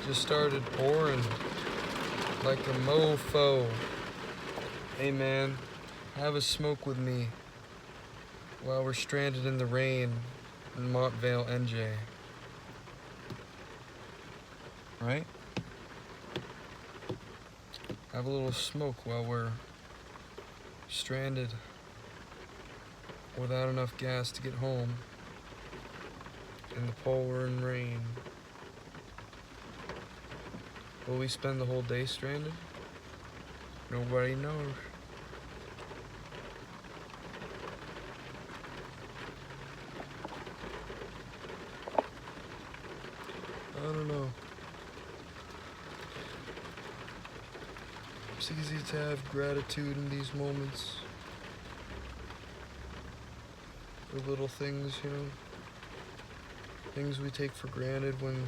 just started pouring like a mofo. Hey man, have a smoke with me while we're stranded in the rain in Montvale, NJ. Right? Have a little smoke while we're stranded without enough gas to get home in the pouring rain. Will we spend the whole day stranded? Nobody knows. I don't know. It's easy to have gratitude in these moments. The little things, you know. Things we take for granted when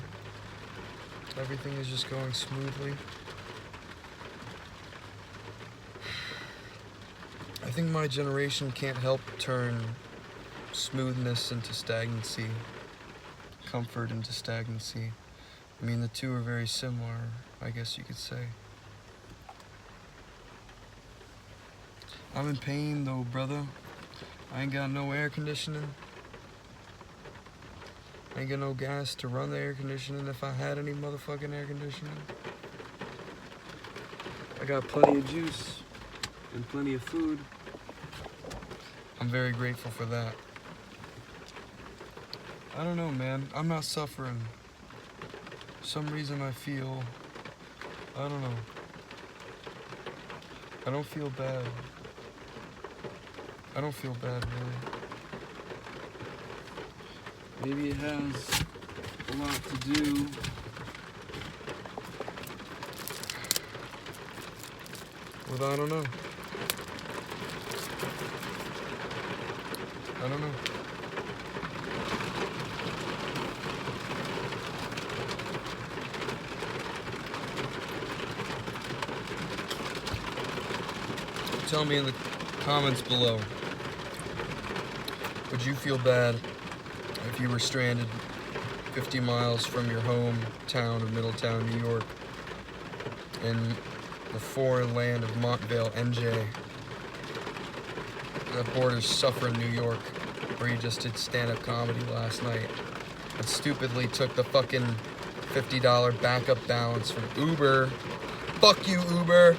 everything is just going smoothly. I think my generation can't help turn smoothness into stagnancy, comfort into stagnancy. I mean, the two are very similar, I guess you could say. I'm in pain though, brother. I ain't got no air conditioning. I ain't got no gas to run the air conditioning if I had any motherfucking air conditioning. I got plenty of juice and plenty of food. I'm very grateful for that. I don't know, man. I'm not suffering. For some reason I feel, I don't know. I don't feel bad. I don't feel bad, really. Maybe it has a lot to do with, I don't know. I don't know. Tell me in the comments below. Would you feel bad if you were stranded 50 miles from your hometown of Middletown, New York, in the foreign land of Montvale, NJ, that borders suffering New York, where you just did stand-up comedy last night, and stupidly took the fucking $50 backup balance from Uber? Fuck you, Uber!